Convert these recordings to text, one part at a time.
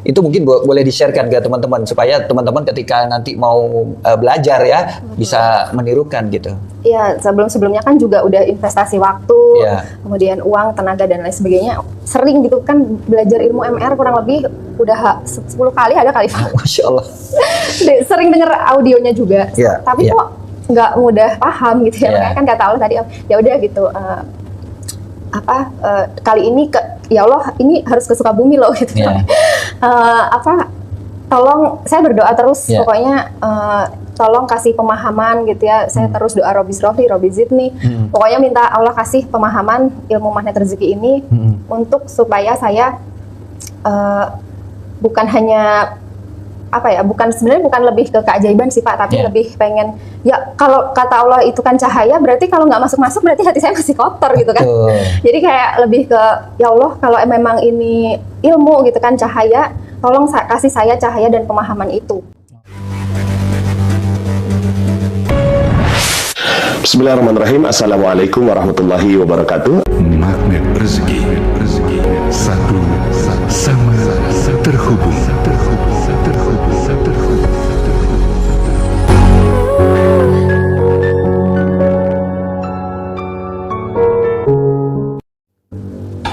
Itu mungkin boleh di-sharekan ke teman-teman supaya teman-teman ketika nanti mau belajar ya bisa menirukan gitu. Iya, sebelumnya kan juga udah investasi waktu, kemudian uang, tenaga dan lain sebagainya. Sering gitu kan belajar ilmu MR kurang lebih udah 10 kali ada kali. Masya Allah. Sering denger audionya juga, tapi kok nggak mudah paham gitu ya. Makanya kan kata Allah tadi, ya udah gitu. Kali ini ya Allah ini harus ke Sukabumi loh gitu. Tolong saya berdoa terus pokoknya tolong kasih pemahaman gitu ya. Saya terus doa Robi Zrofi, Robi Zidni. Pokoknya minta Allah kasih pemahaman ilmu magnet rezeki ini untuk supaya saya bukan hanya sebenarnya bukan lebih ke keajaiban sih Pak, tapi lebih pengen ya kalau kata Allah itu kan cahaya, berarti kalau nggak masuk berarti hati saya masih kotor gitu kan. Jadi kayak lebih ke ya Allah kalau memang ini ilmu gitu kan cahaya, tolong kasih saya cahaya dan pemahaman itu. Bismillahirrahmanirrahim. Assalamualaikum warahmatullahi wabarakatuh. Magnet rezeki, satu sama terhubung.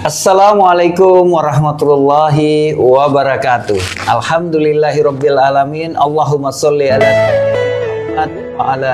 Assalamualaikum warahmatullahi wabarakatuh. Alhamdulillahirabbil alamin. Allahumma sholli ala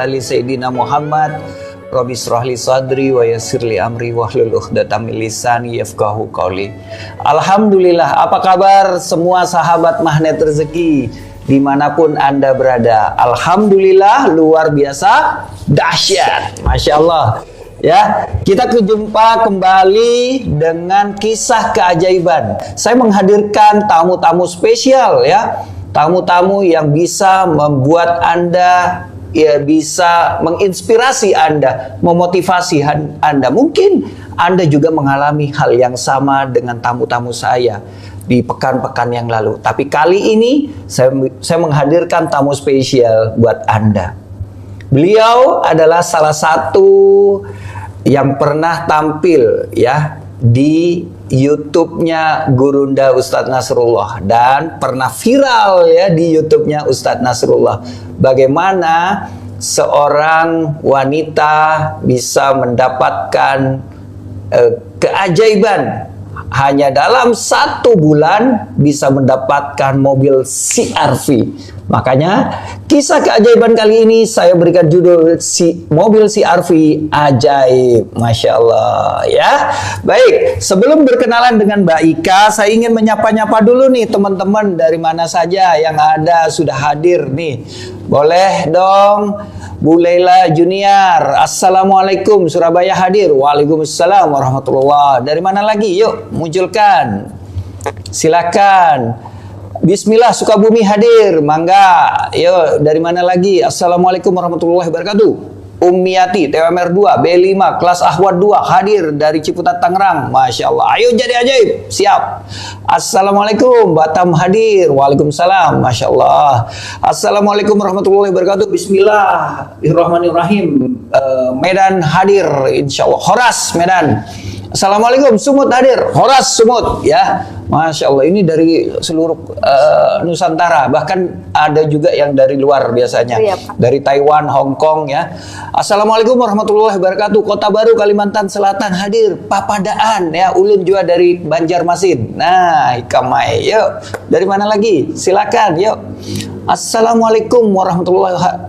ali sayyidina Muhammad. Rabbi shrah li sadri wa yassir li amri wahlul 'uqdatam min lisani yafqahu qawli. Alhamdulillah, apa kabar semua sahabat magnet rezeki dimanapun Anda berada? Alhamdulillah, luar biasa dahsyat. Masya Allah. Ya, kita berjumpa kembali dengan kisah keajaiban. Saya menghadirkan tamu-tamu spesial ya, tamu-tamu yang bisa membuat Anda ya bisa menginspirasi Anda, memotivasi Anda. Mungkin Anda juga mengalami hal yang sama dengan tamu-tamu saya di pekan-pekan yang lalu. Tapi kali ini saya menghadirkan tamu spesial buat Anda. Beliau adalah salah satu yang pernah tampil ya di YouTube-nya Gurunda Ustadz Nasrullah dan pernah viral ya di YouTube-nya Ustadz Nasrullah. Bagaimana seorang wanita bisa mendapatkan keajaiban hanya dalam 1 bulan bisa mendapatkan mobil CR-V. Makanya kisah keajaiban kali ini saya berikan judul mobil CR-V ajaib. Masya Allah ya. Baik, sebelum berkenalan dengan Mbak Ika, saya ingin menyapa-nyapa dulu nih teman-teman dari mana saja yang ada sudah hadir nih. Boleh dong Bu Leila Junior. Assalamualaikum, Surabaya hadir. Waalaikumsalam warahmatullahi. Dari mana lagi? Yuk munculkan. Silakan. Bismillah, Sukabumi hadir. Mangga. Yuk, dari mana lagi? Assalamualaikum warahmatullahi wabarakatuh. Ummiati, TWMR 2, B5, kelas Ahwad 2 hadir dari Ciputat Tangerang. Masya Allah. Ayo jadi ajaib. Siap. Assalamualaikum, Batam hadir. Waalaikumsalam. Masya Allah. Assalamualaikum warahmatullahi wabarakatuh. Bismillahirrahmanirrahim. Medan hadir. Insya Allah. Horas, Medan. Assalamualaikum, Sumut hadir. Horas, Sumut ya. Masya Allah, ini dari seluruh Nusantara, bahkan ada juga yang dari luar biasanya, dari Taiwan, Hong Kong ya. Assalamualaikum warahmatullahi wabarakatuh. Kota Baru, Kalimantan Selatan hadir. Papadaan ya, Ulun juga dari Banjarmasin. Nah, Ikamai, yuk. Dari mana lagi? Silakan, yuk. Assalamualaikum warahmatullahi wabarakatuh.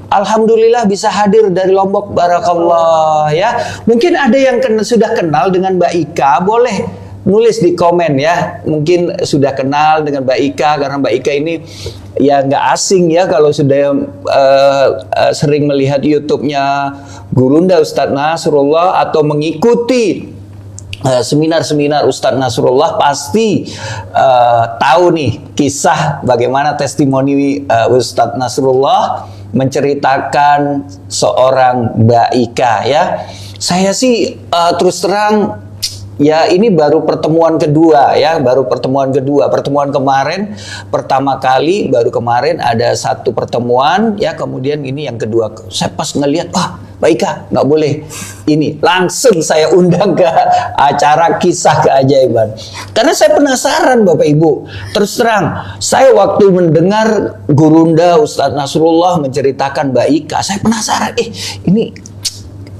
Alhamdulillah bisa hadir dari Lombok, barakallah ya. Mungkin ada yang sudah kenal dengan Mbak Ika, boleh nulis di komen ya. Mungkin sudah kenal dengan Mbak Ika karena Mbak Ika ini ya nggak asing ya kalau sudah sering melihat YouTube-nya Gurunda Ustadz Nasrullah atau mengikuti seminar-seminar Ustadz Nasrullah pasti tahu nih kisah bagaimana testimoni Ustadz Nasrullah menceritakan seorang Mbak Ika ya. Saya sih terus terang ya ini baru pertemuan kedua ya, baru pertemuan kedua. Pertemuan kemarin pertama kali, baru kemarin ada satu pertemuan ya, kemudian ini yang kedua. Saya pas ngelihat, wah Mbak Ika nggak boleh ini, langsung saya undang ke acara kisah keajaiban. Karena saya penasaran Bapak Ibu. Terus terang, saya waktu mendengar Gurunda Ustadz Nasrullah menceritakan Mbak Ika, saya penasaran, ini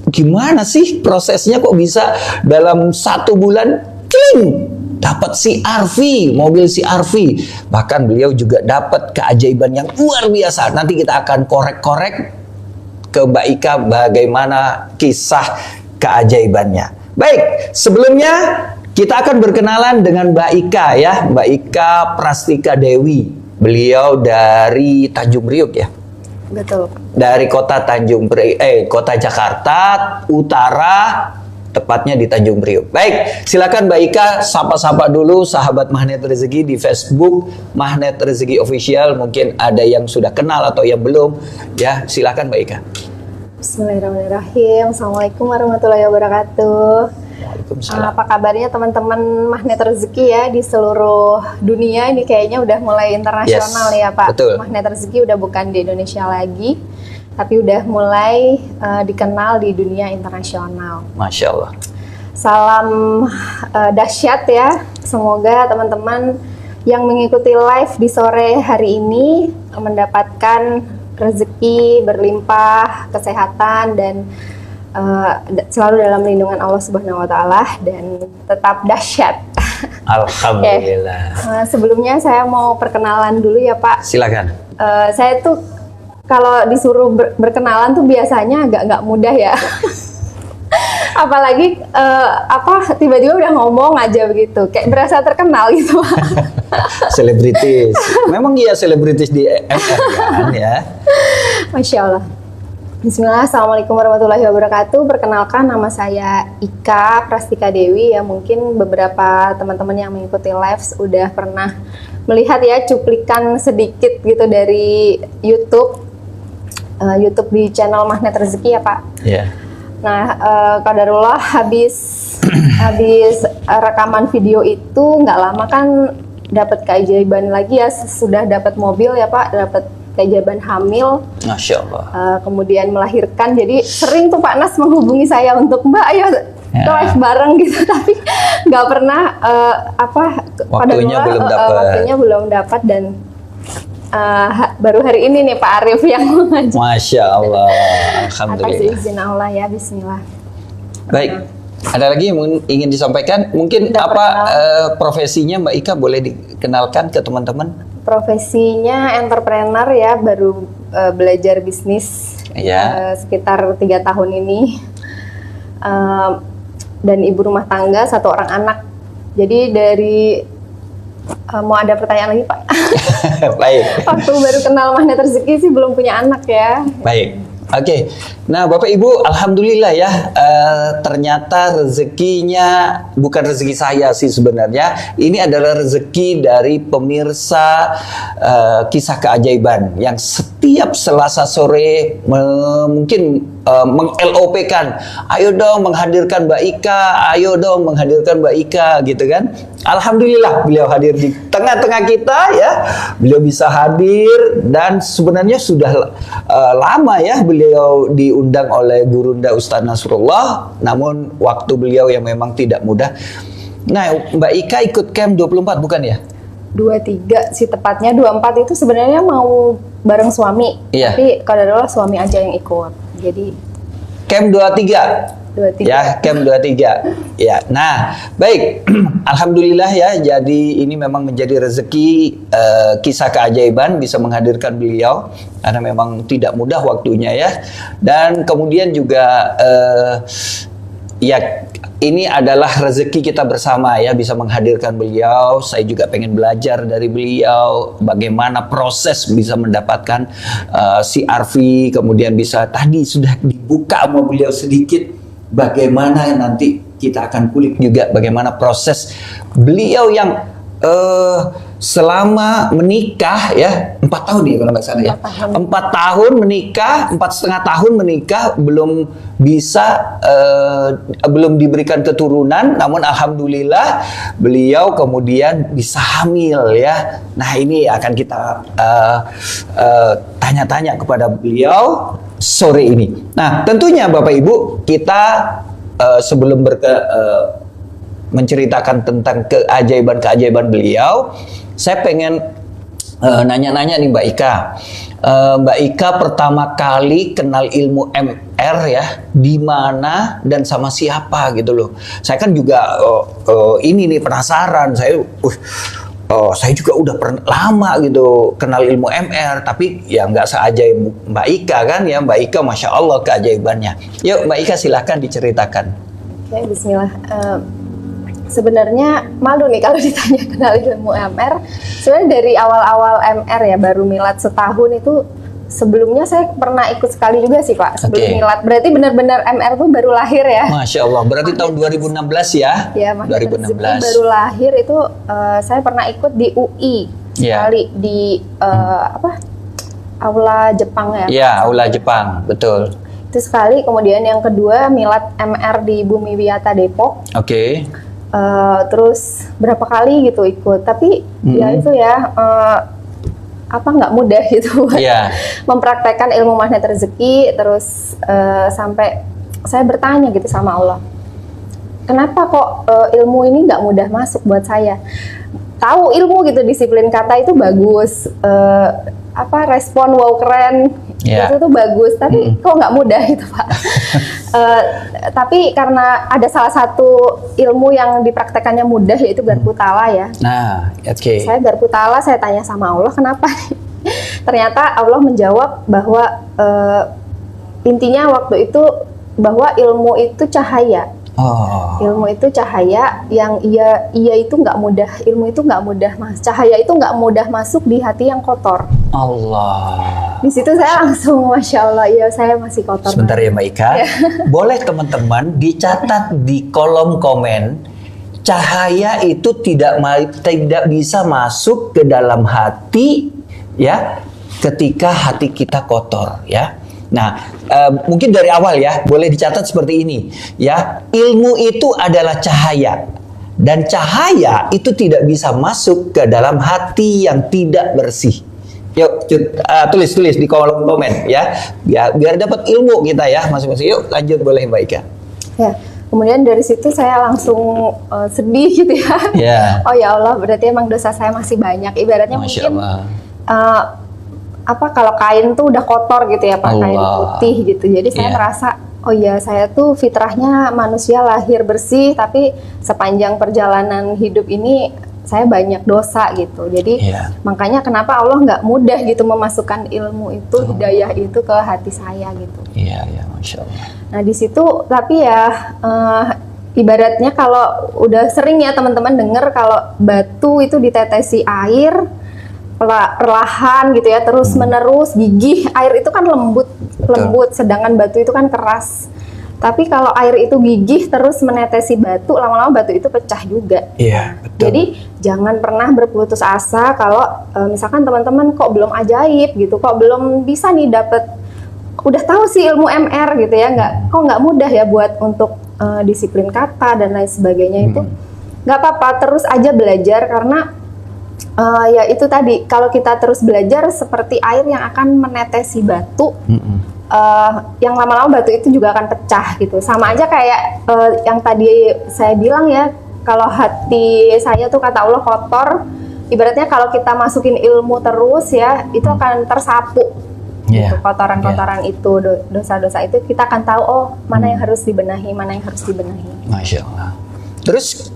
gimana sih prosesnya kok bisa dalam 1 bulan cling dapat CR-V, mobil CR-V. Bahkan beliau juga dapat keajaiban yang luar biasa. Nanti kita akan korek-korek ke Mbak Ika bagaimana kisah keajaibannya. Baik, sebelumnya kita akan berkenalan dengan Mbak Ika ya, Mbak Ika Prastika Dewi. Beliau dari Tanjung Priok ya. Betul. Dari kota kota Jakarta Utara, tepatnya di Tanjung Priok. Baik, silakan Mbak Ika sapa-sapa dulu sahabat Magnet Rezeki di Facebook Magnet Rezeki Official. Mungkin ada yang sudah kenal atau yang belum. Ya, silakan Mbak Ika. Bismillahirrahmanirrahim. Assalamualaikum warahmatullahi wabarakatuh. Waalaikumsalam. Apa kabarnya teman-teman Magnet Rezeki ya di seluruh dunia? Ini kayaknya udah mulai internasional ya Pak. Betul. Magnet Rezeki udah bukan di Indonesia lagi, tapi udah mulai dikenal di dunia internasional. Masya Allah. Salam dahsyat ya. Semoga teman-teman yang mengikuti live di sore hari ini mendapatkan rezeki berlimpah, kesehatan, dan selalu dalam lindungan Allah Subhanahu wa Ta'ala, dan tetap dahsyat. Alhamdulillah. Sebelumnya saya mau perkenalan dulu ya Pak. Silakan. Saya tuh kalau disuruh berkenalan tuh biasanya agak nggak mudah ya. Apalagi tiba-tiba udah ngomong aja begitu, kayak berasa terkenal gitu. Selebritis. Memang iya selebritis di MR kan ya. Masya Allah. Bismillah, Assalamualaikum warahmatullahi wabarakatuh. Perkenalkan, nama saya Ika Prastika Dewi. Ya, mungkin beberapa teman-teman yang mengikuti live udah pernah melihat ya cuplikan sedikit gitu dari YouTube di channel Magnet Rezeki ya Pak. Iya. Nah, qadarullah habis rekaman video itu nggak lama kan dapat keajaiban lagi ya, sudah dapat mobil ya Pak, dapat keajaiban hamil. Masya Allah. Kemudian melahirkan. Jadi sering tuh Pak Nas menghubungi saya untuk Mbak ayo live bareng gitu, tapi nggak pernah Waktunya belum dapat. Waktunya belum dapat, dan baru hari ini nih Pak Arif yang mengajak. Masya Allah. Atas Alhamdulillah. izin Allah ya, Bismillah. Baik. Ada lagi yang ingin disampaikan? Mungkin Tidak profesinya Mbak Ika boleh dikenalkan ke teman-teman? Profesinya entrepreneur ya, baru belajar bisnis Ya. sekitar 3 tahun ini, dan ibu rumah tangga, 1 orang anak. Jadi dari mau ada pertanyaan lagi Pak? Baik. Waktu baru kenal Magnet Rezeki sih belum punya anak ya. Baik. Oke, nah Bapak Ibu, alhamdulillah ya, ternyata rezekinya bukan rezeki saya sih sebenarnya. Ini adalah rezeki dari pemirsa kisah keajaiban yang setiap Selasa sore mungkin meng-LOP-kan, ayo dong menghadirkan Mbak Ika, ayo dong menghadirkan Mbak Ika gitu kan. Alhamdulillah beliau hadir di tengah-tengah kita ya. Beliau bisa hadir, dan sebenarnya sudah lama ya beliau diundang oleh Gurunda Ustadz Nasrullah, namun waktu beliau yang memang tidak mudah. Nah, Mbak Ika ikut camp 24 bukan ya? 23 sih tepatnya, 24 itu sebenarnya mau bareng suami. Iya. Tapi kalau suami aja yang ikut. Jadi camp 23. 23. Ya, camp 23. Ya. Nah, baik. Alhamdulillah ya. Jadi ini memang menjadi rezeki kisah keajaiban bisa menghadirkan beliau, karena memang tidak mudah waktunya ya. Dan kemudian juga ya ini adalah rezeki kita bersama ya, bisa menghadirkan beliau. Saya juga pengen belajar dari beliau bagaimana proses bisa mendapatkan CR-V, kemudian bisa tadi sudah dibuka sama beliau sedikit bagaimana nanti kita akan kulik juga bagaimana proses beliau yang selama menikah ya 4 tahun ya kalau nggak salah ya, 4 tahun menikah, 4,5 tahun menikah, belum bisa belum diberikan keturunan, namun alhamdulillah beliau kemudian bisa hamil ya. Nah ini akan kita tanya-tanya kepada beliau sore ini. Nah tentunya Bapak Ibu, kita sebelum menceritakan tentang keajaiban-keajaiban beliau, saya pengen nanya-nanya nih Mbak Ika. Mbak Ika pertama kali kenal ilmu MR ya, di mana dan sama siapa gitu loh. Saya kan juga ini nih penasaran. Saya juga udah lama gitu kenal ilmu MR, tapi ya nggak seajaib Mbak Ika kan ya. Mbak Ika Masya Allah keajaibannya. Yuk Mbak Ika silahkan diceritakan. Oke, bismillah. Sebenarnya malu nih kalau ditanya kenal ilmu MR. Sebenarnya dari awal-awal MR ya, baru milad setahun itu, sebelumnya saya pernah ikut sekali juga sih Pak, sebelum milad. Berarti benar-benar MR tuh baru lahir ya. Masya Allah, berarti tahun 2016 ya? Ya, 2016. Baru lahir itu saya pernah ikut di UI sekali, di Aula Jepang ya. Iya, Aula Jepang, betul. Itu sekali, kemudian yang kedua milad MR di Bumi Wiyata Depok. Oke. Terus berapa kali gitu ikut, tapi ya itu ya nggak mudah gitu buat mempraktekkan ilmu magnet rezeki. Terus sampai saya bertanya gitu sama Allah, kenapa kok ilmu ini nggak mudah masuk buat saya? Tahu ilmu gitu, disiplin kata itu bagus, respon wow keren, itu tuh bagus, tapi kok nggak mudah itu Pak. Tapi karena ada salah satu ilmu yang dipraktekannya mudah, yaitu Garpu Tala ya. Nah, oke. Saya Garpu Tala, saya tanya sama Allah kenapa. Ternyata Allah menjawab bahwa intinya waktu itu bahwa ilmu itu cahaya. Ilmu itu cahaya yang iya itu nggak mudah, ilmu itu nggak mudah cahaya itu nggak mudah masuk di hati yang kotor. Allah. Di situ saya langsung Masya Allah, ya saya masih kotor. Sebentar ya Mbak Ika, boleh teman-teman dicatat di kolom komen, cahaya itu tidak bisa masuk ke dalam hati ya, ketika hati kita kotor ya. Nah, mungkin dari awal ya, boleh dicatat seperti ini ya. Ilmu itu adalah cahaya, dan cahaya itu tidak bisa masuk ke dalam hati yang tidak bersih. Yuk, tulis di kolom komen ya, biar dapat ilmu kita ya masing-masing. Yuk, lanjut boleh Mbak Ika. Ya, kemudian dari situ saya langsung sedih gitu ya. Oh ya Allah, berarti emang dosa saya masih banyak. Ibaratnya Masya mungkin Allah. Kalau kain tuh udah kotor gitu ya Pak, kain putih gitu. Jadi saya merasa, oh ya saya tuh fitrahnya manusia lahir bersih, tapi sepanjang perjalanan hidup ini saya banyak dosa gitu. Jadi makanya kenapa Allah nggak mudah gitu memasukkan ilmu itu, hidayah itu ke hati saya gitu. Iya, Masya Allah. Nah di situ, tapi ya ibaratnya kalau udah sering ya teman-teman dengar kalau batu itu ditetesi air perlahan gitu ya, terus menerus gigih. Air itu kan lembut, sedangkan batu itu kan keras. Tapi kalau air itu gigih terus menetesi batu, lama-lama batu itu pecah juga. Iya, betul. Jadi jangan pernah berputus asa kalau misalkan teman-teman kok belum ajaib gitu, kok belum bisa nih dapet, udah tahu sih ilmu MR gitu ya, kok nggak mudah ya buat untuk disiplin kata dan lain sebagainya. Itu nggak apa-apa, terus aja belajar, karena ya itu tadi, kalau kita terus belajar seperti air yang akan menetesi batu, yang lama-lama batu itu juga akan pecah gitu. Sama aja kayak yang tadi saya bilang ya, kalau hati saya tuh kata Allah kotor, ibaratnya kalau kita masukin ilmu terus ya, itu akan tersapu gitu, kotoran-kotoran itu, dosa-dosa itu kita akan tahu, oh mana yang harus dibenahi, mana yang harus dibenahi. Masya Allah. Terus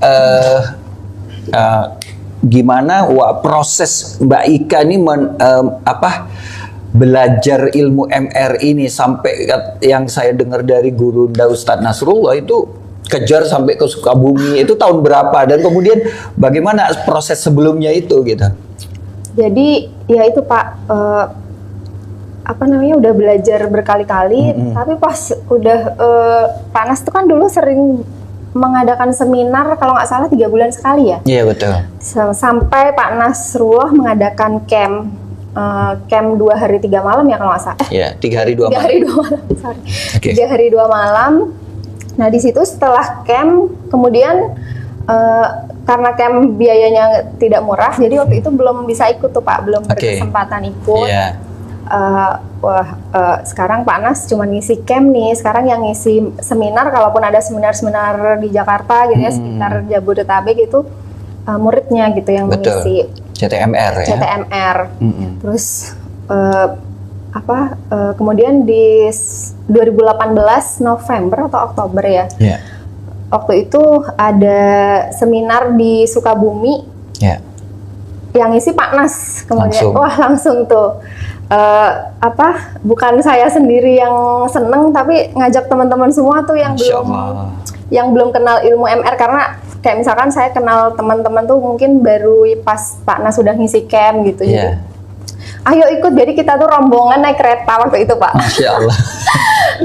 gimana proses Mbak Ika ini belajar ilmu MR ini, sampai yang saya dengar dari guru Ustadz Nasrullah itu kejar sampai ke Sukabumi, itu tahun berapa, dan kemudian bagaimana proses sebelumnya itu gitu? Jadi ya itu Pak, udah belajar berkali-kali, tapi pas udah panas tuh kan dulu sering mengadakan seminar kalau nggak salah 3 bulan sekali ya. Iya betul. Sampai Pak Nasrullah mengadakan camp 2 hari 3 malam ya kalau nggak salah. Iya, 3 hari 2 3 malam. hari 2 malam, sorry. Oke. 3 hari 2 malam. Nah di situ setelah camp, kemudian karena camp biayanya tidak murah, jadi waktu itu belum bisa ikut tuh Pak, belum berkesempatan ikut. Iya. Sekarang Pak Nas cuma ngisi camp nih. Sekarang yang ngisi seminar, kalaupun ada seminar-seminar di Jakarta gitu ya, sekitar Jabodetabek itu muridnya gitu yang mengisi. CTMR ya. CTMR. Terus kemudian di 2018 November atau Oktober ya. Iya. Waktu itu ada seminar di Sukabumi. Iya. Yang ngisi Pak Nas. Kemudian langsung tuh. Bukan saya sendiri yang seneng, tapi ngajak teman-teman semua tuh yang belum kenal ilmu MR, karena kayak misalkan saya kenal teman-teman tuh mungkin baru pas Pak Nas sudah ngisi camp gitu. Jadi ayo ikut, jadi kita tuh rombongan naik kereta waktu itu Pak. Masya Allah.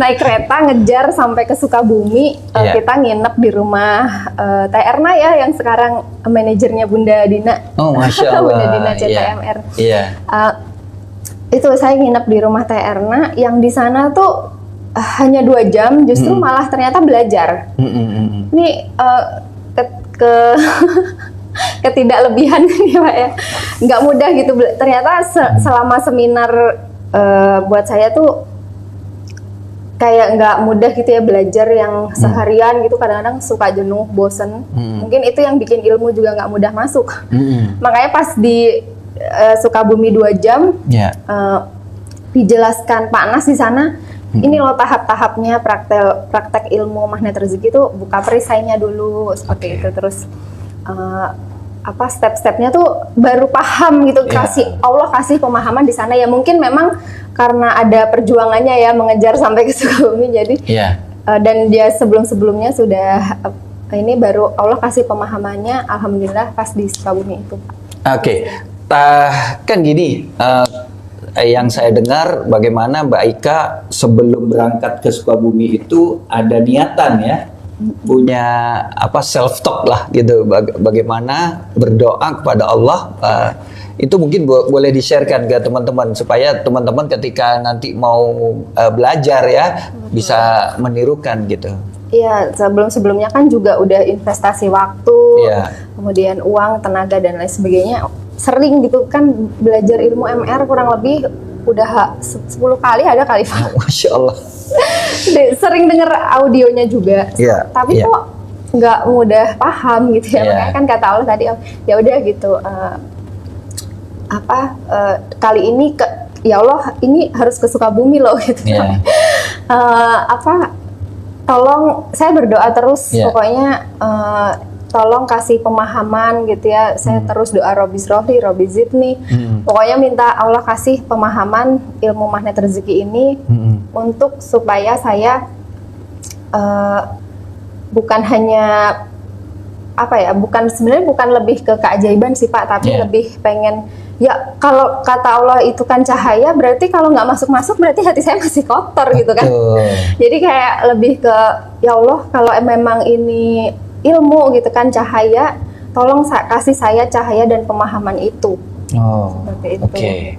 Naik kereta ngejar sampai ke Sukabumi. Kita nginep di rumah Teh Erna ya, yang sekarang manajernya Bunda Dina. Oh Masya Allah. Bunda Dina CTMR. Iya. Itu saya nginep di rumah Teh Erna, yang di sana tuh hanya 2 jam, justru malah ternyata belajar. Ini ketidaklebihan nih Pak ya, nggak mudah gitu. Ternyata selama seminar buat saya tuh kayak nggak mudah gitu ya, belajar yang seharian gitu, kadang-kadang suka jenuh, bosen. Mungkin itu yang bikin ilmu juga nggak mudah masuk. Makanya pas di Sukabumi 2 jam, dijelaskan Pak Nas di sana, ini loh tahap-tahapnya praktek ilmu magnet rezeki itu, buka perisainya dulu seperti itu, terus step-stepnya tuh baru paham gitu. Allah kasih pemahaman di sana ya. Mungkin memang karena ada perjuangannya ya, mengejar sampai ke Sukabumi, jadi dan dia sebelum-sebelumnya sudah ini baru Allah kasih pemahamannya, alhamdulillah pas di Sukabumi itu. Oke. Kan gini, yang saya dengar bagaimana Mbak Ika sebelum berangkat ke Sukabumi itu ada niatan ya, punya self talk lah gitu, bagaimana berdoa kepada Allah. Itu mungkin boleh di-sharekan ke teman-teman supaya teman-teman ketika nanti mau belajar ya bisa menirukan gitu. Iya, sebelumnya kan juga udah investasi waktu, kemudian uang, tenaga dan lain sebagainya. Sering gitu kan belajar ilmu MR, kurang lebih udah 10 kali ada kali Pak. Masya Allah. Sering denger audionya juga, tapi kok nggak mudah paham gitu ya. Makanya kan kata Allah tadi, ya udah gitu. Kali ini ya Allah, ini harus ke Sukabumi loh gitu. Tolong, saya berdoa terus, pokoknya tolong kasih pemahaman gitu ya. Saya terus doa Robbi Srohli, Robbi Zidni. Pokoknya minta Allah kasih pemahaman ilmu magnet rezeki ini untuk supaya saya bukan hanya sebenarnya bukan lebih ke keajaiban sih Pak, tapi lebih pengen ya, kalau kata Allah itu kan cahaya, berarti kalau nggak masuk-masuk berarti hati saya masih kotor gitu kan. Jadi kayak lebih ke ya Allah, kalau memang ini ilmu gitu kan, cahaya, tolong kasih saya cahaya dan pemahaman itu. Seperti itu. Oke.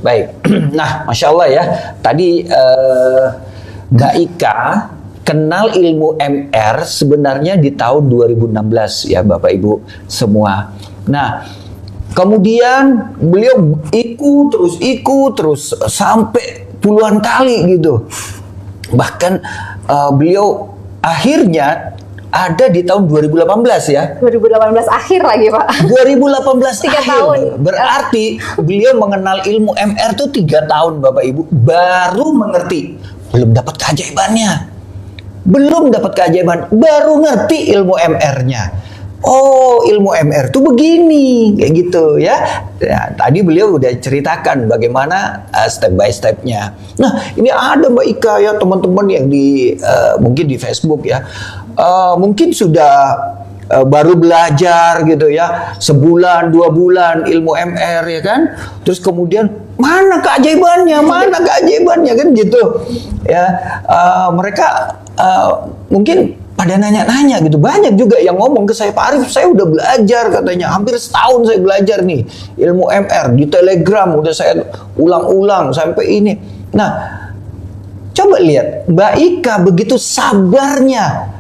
Baik. Nah, Masya Allah ya, tadi Mbak Ika kenal ilmu MR sebenarnya di tahun 2016 ya Bapak Ibu semua. Nah, kemudian beliau ikut terus sampai puluhan kali gitu. Bahkan beliau akhirnya ada di tahun 2018 ya. 2018 akhir lagi Pak. 2018 3 akhir. tahun. Berarti beliau mengenal ilmu MR tuh 3 tahun Bapak Ibu, baru mengerti. Belum dapat keajaibannya. Baru ngerti ilmu MR-nya. Oh, ilmu MR tuh begini, kayak gitu ya. Nah, tadi beliau udah ceritakan bagaimana step by step-nya. Nah, ini ada Mbak Ika ya, teman-teman yang mungkin di Facebook ya. Mungkin sudah baru belajar gitu ya, sebulan 2 bulan ilmu MR ya kan. Terus kemudian mana keajaibannya kan gitu ya. Mereka mungkin pada nanya-nanya gitu. Banyak juga yang ngomong ke saya, Pak Arif, saya udah belajar katanya, hampir setahun saya belajar nih ilmu MR di Telegram, udah saya ulang-ulang sampai ini. Nah, coba lihat Mbak Ika begitu sabarnya,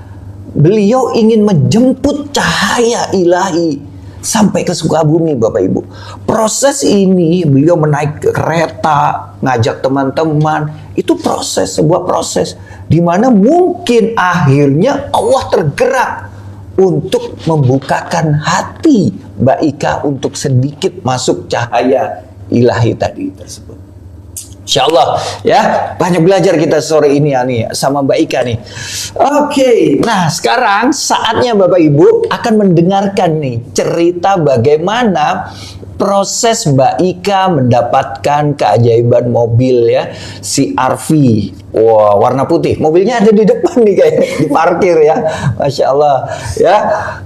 beliau ingin menjemput cahaya ilahi sampai ke Sukabumi, Bapak Ibu. Proses ini beliau menaik kereta, ngajak teman-teman, itu sebuah proses di mana mungkin akhirnya Allah tergerak untuk membukakan hati Mbak Ika untuk sedikit masuk cahaya ilahi tadi tersebut. Insya Allah ya, banyak belajar kita sore ini ya nih sama Mbak Ika nih. Oke, nah sekarang saatnya Bapak Ibu akan mendengarkan nih cerita bagaimana proses Mbak Ika mendapatkan keajaiban mobil ya, CR-V. Wah, warna putih. Mobilnya ada di depan nih kayak di parkir ya. Masya Allah ya.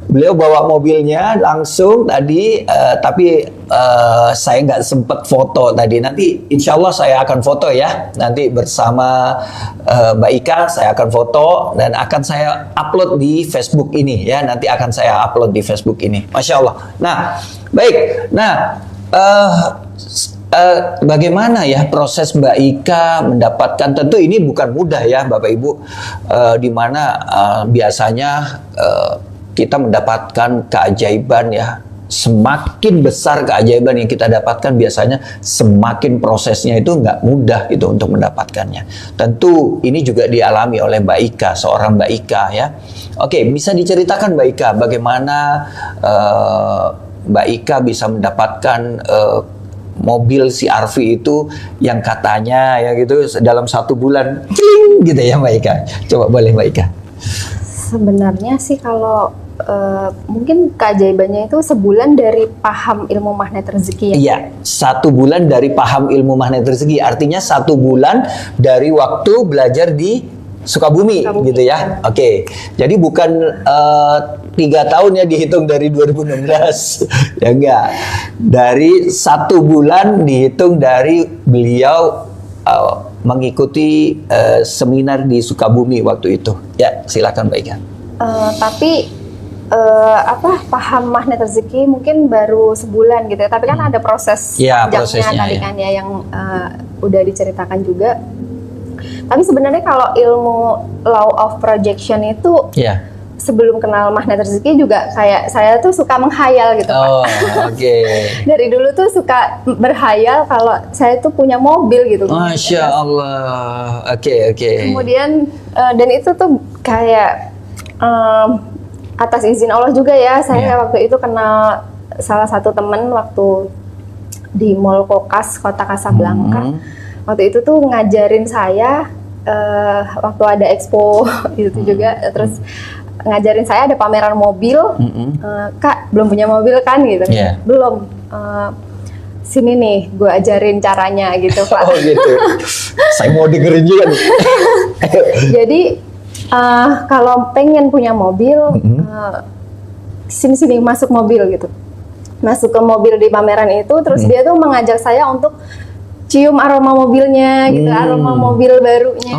Beliau bawa mobilnya langsung tadi, tapi saya nggak sempat foto tadi. Nanti insya Allah saya akan foto ya. Nanti bersama Mbak Ika saya akan foto dan akan saya upload di Facebook ini ya. Nanti akan saya upload di Facebook ini. Masya Allah. Nah, baik. Nah, bagaimana ya proses Mbak Ika mendapatkan, tentu ini bukan mudah ya Bapak Ibu, di mana biasanya kita mendapatkan keajaiban ya, semakin besar keajaiban yang kita dapatkan biasanya semakin prosesnya itu nggak mudah itu untuk mendapatkannya. Tentu ini juga dialami oleh Mbak Ika, seorang Mbak Ika ya. Oke, bisa diceritakan Mbak Ika bagaimana Mbak Ika bisa mendapatkan mobil CR-V itu yang katanya ya gitu dalam 1 bulan cling gitu ya Mbak Ika. Coba boleh Mbak Ika. Sebenarnya sih kalau mungkin keajaibannya itu sebulan dari paham ilmu magnet rezeki ya. Iya, 1 bulan dari paham ilmu magnet rezeki. Artinya 1 bulan dari waktu belajar di Sukabumi gitu ya. Oke. Jadi bukan 3 tahun ya dihitung dari 2016. Ya enggak. Dari 1 bulan dihitung dari beliau mengikuti seminar di Sukabumi waktu itu. Ya, silakan Mbak Ika. Tapi paham magnet rezeki mungkin baru sebulan gitu ya. Tapi kan ada proses prosesnya tadi kan ya yang udah diceritakan juga. Tapi sebenarnya kalau ilmu law of projection itu sebelum kenal magnet rezeki juga kayak saya tuh suka menghayal gitu Pak. Oke. Dari dulu tuh suka berhayal kalau saya tuh punya mobil gitu. Masya Allah. Oke. Kemudian dan itu tuh kayak atas izin Allah juga ya. Saya waktu itu kenal salah satu temen waktu di Mall Kokas Kota Kasablanka. Waktu itu tuh ngajarin saya waktu ada expo itu juga, terus ngajarin saya ada pameran mobil. Kak, belum punya mobil kan gitu. Belum. Sini nih, gue ajarin caranya gitu Pak. Oh gitu. Saya mau dengerin juga nih. Jadi kalau pengen punya mobil, sini masuk mobil gitu. Masuk ke mobil di pameran itu, terus dia tuh mengajak saya untuk cium aroma mobilnya gitu, aroma mobil barunya.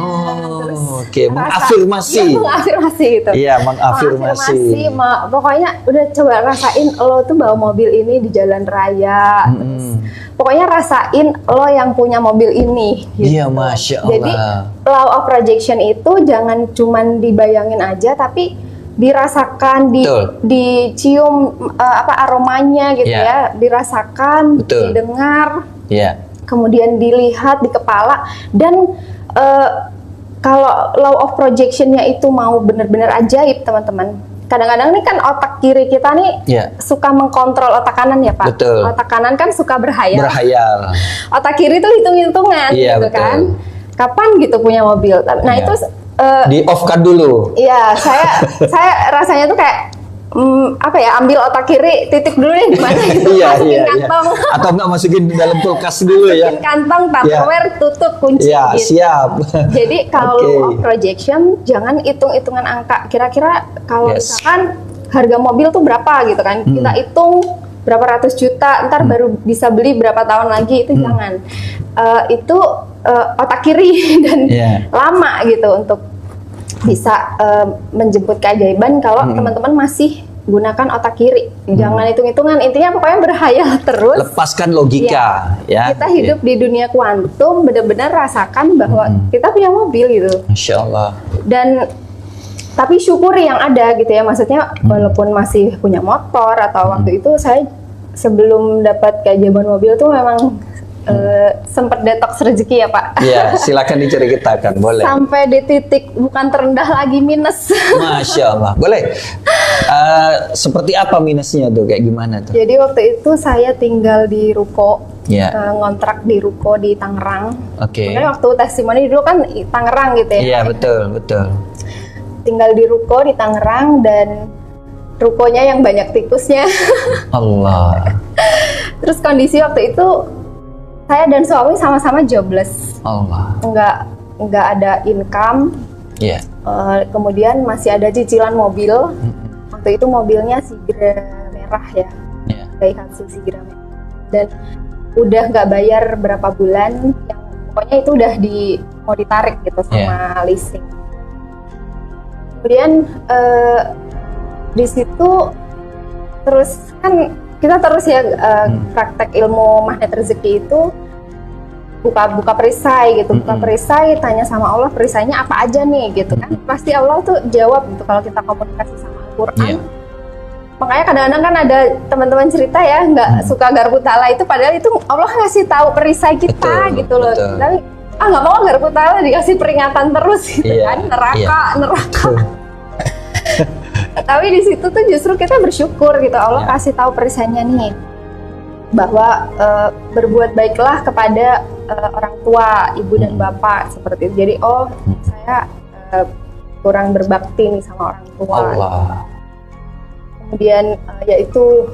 Terus mengafirmasi. Mengafirmasi gitu. Iya, mengafirmasi. Pokoknya udah coba rasain lo tuh bawa mobil ini di jalan raya. Terus, pokoknya rasain lo yang punya mobil ini. Gitu. Iya, Masya Allah. Jadi law of projection itu jangan cuman dibayangin aja, tapi dirasakan, dicium aromanya gitu ya, dirasakan, didengar. Kemudian dilihat di kepala, dan kalau law of projectionnya itu mau benar-benar ajaib teman-teman. Kadang-kadang nih kan otak kiri kita nih suka mengkontrol otak kanan ya Pak. Betul. Otak kanan kan suka berhayal. Otak kiri tuh hitung-hitungan gitu kan. Kapan gitu punya mobil. Nah itu di off kan dulu. Iya, saya rasanya tuh kayak ambil otak kiri, titik dulu deh di mana gitu, masukin kantong. Atau enggak masukin dalam kulkas dulu ya. Masukin kantong, Tupperware, tutup, kunci gitu. Siap. Jadi kalau law of projection jangan hitung-hitungan angka. Kira-kira kalau misalkan harga mobil tuh berapa gitu kan. Kita hitung berapa ratus juta, ntar baru bisa beli berapa tahun lagi, itu jangan. Itu otak kiri dan lama gitu untuk bisa menjemput keajaiban kalau teman-teman masih gunakan otak kiri. Jangan hitung-hitungan, intinya pokoknya berhayal terus. Lepaskan logika, ya. Kita hidup di dunia kuantum, benar-benar rasakan bahwa kita punya mobil gitu. Masya Allah. Dan tapi syukuri yang ada gitu ya, maksudnya walaupun masih punya motor atau waktu itu saya sebelum dapat keajaiban mobil tuh memang sempat detox rezeki ya Pak. Ya, silakan diceritakan, boleh. Sampai di titik bukan terendah lagi, minus. Masya Allah, boleh. Seperti apa minusnya tuh, kayak gimana tuh? Jadi waktu itu saya tinggal di ruko, Ya. ngontrak di ruko di Tangerang. Oke. Makanya waktu testimoni dulu kan Tangerang gitu ya. Iya, betul, betul. Tinggal di ruko di Tangerang dan rukonya yang banyak tikusnya. Allah. Terus kondisi waktu itu saya dan suami sama-sama jobless, Allah. nggak ada income. Iya. Kemudian masih ada cicilan mobil. Waktu itu mobilnya Sigra merah ya, Iya. Daihatsu Sigra merah. Dan udah nggak bayar berapa bulan, yang pokoknya itu udah mau ditarik gitu sama leasing. Kemudian di situ terus kan kita terus ya praktek ilmu magnet rezeki itu buka perisai gitu, buka perisai, tanya sama Allah perisainya apa aja nih gitu kan, pasti Allah tuh jawab gitu kalau kita komunikasi sama Al-Quran. Makanya kadang-kadang kan ada teman-teman cerita ya nggak suka garpu tala itu, padahal itu Allah ngasih tahu perisai kita gitu loh. Tapi nggak mau garpu tala dikasih peringatan terus gitu kan, neraka. Tapi di situ tuh justru kita bersyukur gitu, Allah kasih tahu perisainya nih bahwa berbuat baiklah kepada orang tua, ibu dan bapak seperti itu. Jadi saya kurang berbakti nih sama orang tua. Allah. Kemudian yaitu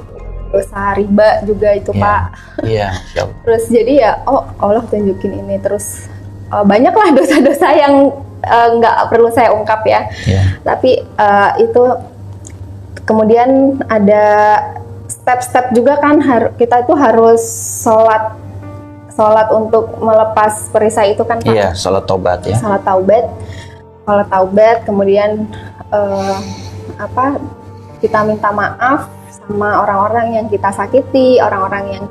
dosa riba juga itu Pak. Iya, Masya Allah. Terus jadi ya Allah tunjukin ini terus banyaklah dosa-dosa yang nggak perlu saya ungkap ya. Tapi itu kemudian ada step-step juga kan, kita itu harus sholat untuk melepas perisai itu kan Pak. Iya, sholat taubat ya. Sholat taubat, kemudian kita minta maaf sama orang-orang yang kita sakiti, orang-orang yang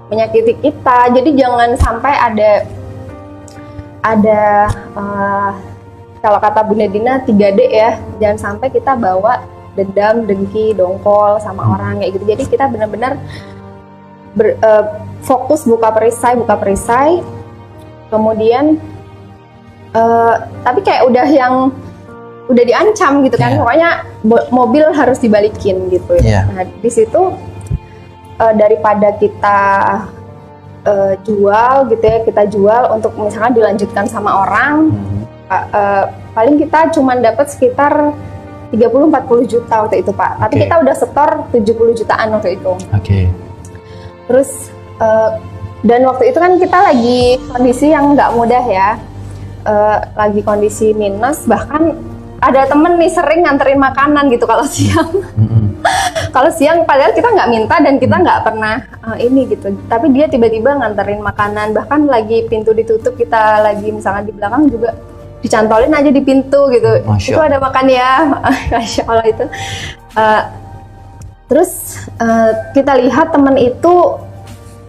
menyakiti kita. Jadi jangan sampai ada kalau kata Bunda Dina 3D ya, jangan sampai kita bawa dendam, dengki, dongkol sama orang kayak gitu. Jadi kita benar-benar fokus buka perisai, kemudian tapi kayak udah diancam gitu kan, pokoknya mobil harus dibalikin gitu. Nah di situ daripada kita jual gitu ya, kita jual untuk misalkan dilanjutkan sama orang, paling kita cuma dapat sekitar 30-40 juta waktu itu Pak, tapi kita udah setor 70 jutaan waktu itu. Terus dan waktu itu kan kita lagi kondisi yang nggak mudah ya, lagi kondisi minus, bahkan ada temen nih sering nganterin makanan gitu kalau siang. Kalau siang padahal kita nggak minta dan kita nggak pernah ini gitu, tapi dia tiba-tiba nganterin makanan, bahkan lagi pintu ditutup, kita lagi misalkan di belakang juga dicantolin aja di pintu gitu. Itu ada makan ya. Masya Allah itu. Terus kita lihat teman itu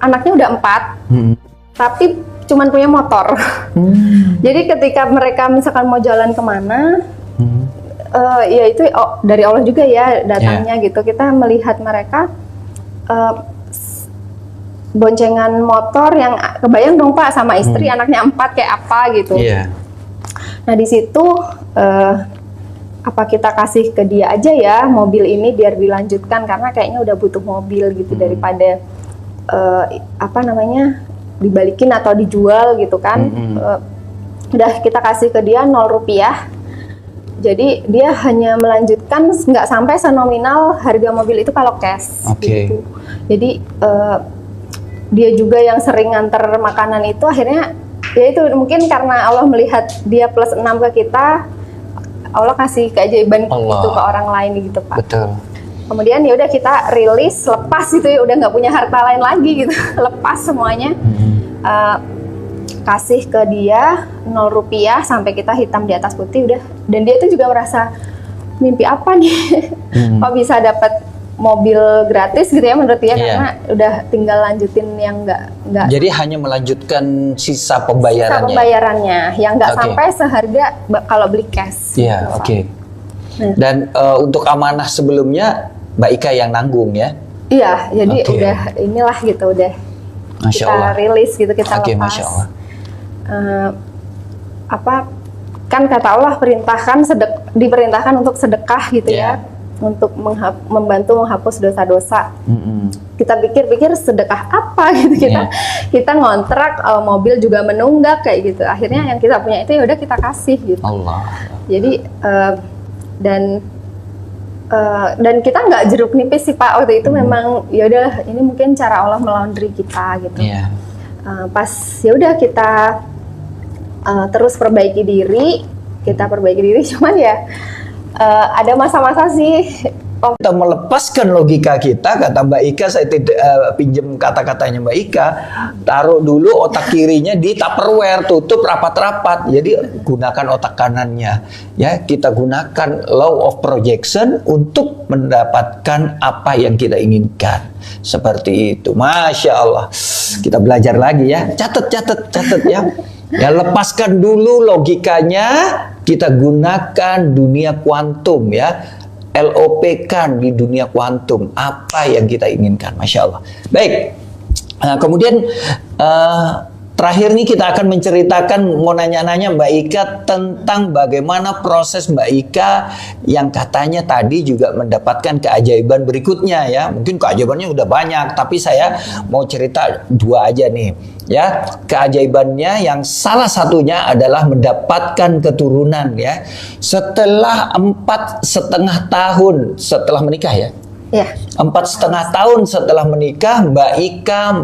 anaknya udah 4, tapi cuman punya motor. Jadi ketika mereka misalkan mau jalan kemana, ya itu dari Allah juga ya datangnya gitu. Kita melihat mereka boncengan motor yang kebayang dong Pak sama istri, anaknya 4 kayak apa gitu. Nah di situ apa kita kasih ke dia aja ya mobil ini biar dilanjutkan, karena kayaknya udah butuh mobil gitu, daripada dibalikin atau dijual gitu kan. Udah kita kasih ke dia 0 rupiah, jadi dia hanya melanjutkan nggak sampai senominal harga mobil itu kalau cash gitu. Jadi dia juga yang sering nganter makanan itu, akhirnya ya itu mungkin karena Allah melihat dia plus 6 ke kita, Allah kasih keajaiban itu ke orang lain gitu Pak. Betul. Kemudian ya udah kita rilis, lepas itu ya, udah nggak punya harta lain lagi gitu, lepas semuanya. kasih ke dia 0 rupiah sampai kita hitam di atas putih udah. Dan dia itu juga merasa mimpi apa nih? Kok bisa dapat mobil gratis gitu ya menurut dia, karena udah tinggal lanjutin yang nggak. Jadi hanya melanjutkan sisa pembayarannya. Sisa pembayarannya yang nggak sampai seharga kalau beli cash. Iya, gitu, oke. Dan untuk amanah sebelumnya Mbak Ika yang nanggung ya? Iya, jadi udah inilah gitu, udah Masya kita Allah. rilis gitu, kita lepas. Masya Allah. Kan kata Allah diperintahkan untuk sedekah gitu ya, untuk membantu menghapus dosa-dosa. Kita pikir-pikir sedekah apa gitu, kita ngontrak, mobil juga menunggak kayak gitu. Akhirnya yang kita punya itu ya udah kita kasih gitu. Allah. Jadi dan kita nggak jeruk nipis sih Pak, waktu itu memang ya udah ini mungkin cara Allah melaundry kita gitu. Pas ya udah kita terus perbaiki diri, cuman ya ada masa-masa sih. Kita melepaskan logika kita, kata Mbak Ika, saya tidak pinjam kata-katanya Mbak Ika, taruh dulu otak kirinya di Tupperware, tutup rapat-rapat. Jadi gunakan otak kanannya. Ya, kita gunakan law of projection untuk mendapatkan apa yang kita inginkan. Seperti itu. Masya Allah. Kita belajar lagi ya. Catat ya. Ya, lepaskan dulu logikanya, kita gunakan dunia kuantum ya. LOP kan di dunia kuantum apa yang kita inginkan, Masya Allah. Baik, kemudian terakhir nih kita akan menceritakan, mau nanya-nanya Mbak Ika tentang bagaimana proses Mbak Ika yang katanya tadi juga mendapatkan keajaiban berikutnya ya. Mungkin keajaibannya udah banyak, tapi saya mau cerita 2 aja nih. Ya, keajaibannya yang salah satunya adalah mendapatkan keturunan ya. Setelah 4,5 tahun setelah menikah ya. 4,5 tahun setelah menikah, Mbak Ika